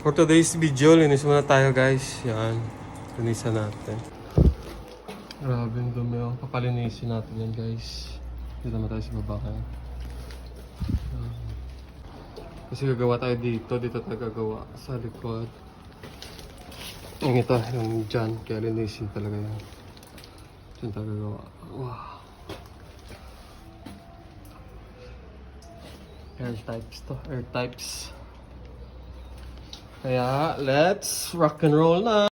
For today's video, linis muna tayo guys. Yan. Linisan natin. Grabe yung dumi oh. Papalinisin natin yan guys. Dito naman tayo sa baba kaya. Kasi gagawa tayo dito. Dito tayo gagawa sa likod. Yung ito, yung dyan. Kaya linisin talaga yan. Dyan tayo gagawa. Wow. Air types to. Air types. Kaya, let's rock and roll na.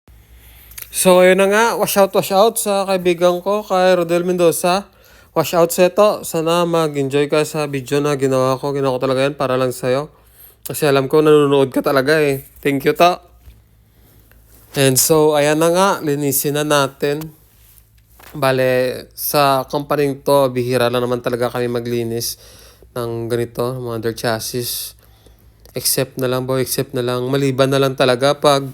So, ayun na nga. Wash out sa kaibigan ko, kay Rodel Mendoza. Wash out sa ito. Sana mag-enjoy ka sa video na ginawa ko. Ginawa ko talaga yan para lang sa'yo. Kasi alam ko nanonood ka talaga eh. Thank you to. And so, ayan na nga. Linisin na natin. Bale, sa company to, bihira lang naman talaga kami maglinis ng ganito, mga under chassis. Except na lang maliban na lang talaga pag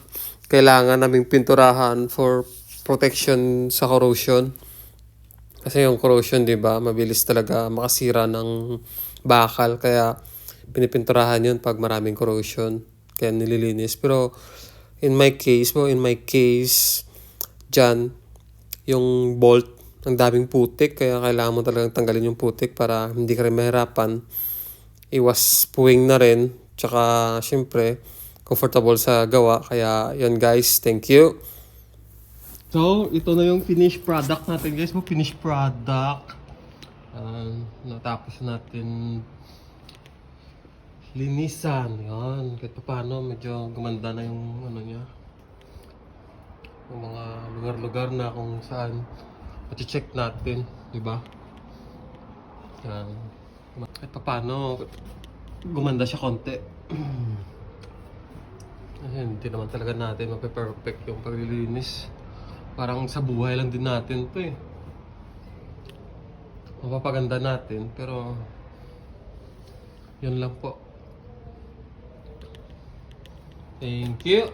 kailangan naming pinturahan for protection sa corrosion. Kasi yung corrosion, 'di ba, mabilis talaga makasira ng bakal, kaya pinipinturahan 'yun pag maraming corrosion. Kaya nililinis. Pero in my case, diyan yung bolt, ang daming putik, kaya kailangan mo talagang tanggalin yung putik para hindi ka rin mahirapan. Iwas puwing na rin. Tsaka, syempre, comfortable sa gawa. Kaya, yun guys. Thank you. So, ito na yung finished product natin guys. Finished product. Natapos natin linisan. Yan. Kahit pa paano, medyo gumanda na yung ano niya. Yung mga lugar-lugar na kung saan check natin. Diba? Yan. Kahit pa paano, gumanda siya konti. Kasi hindi naman talaga natin mape-perfect yung paglilinis. Parang sa buhay lang din natin to eh. Mapapaganda natin, pero yun lang po. Thank you.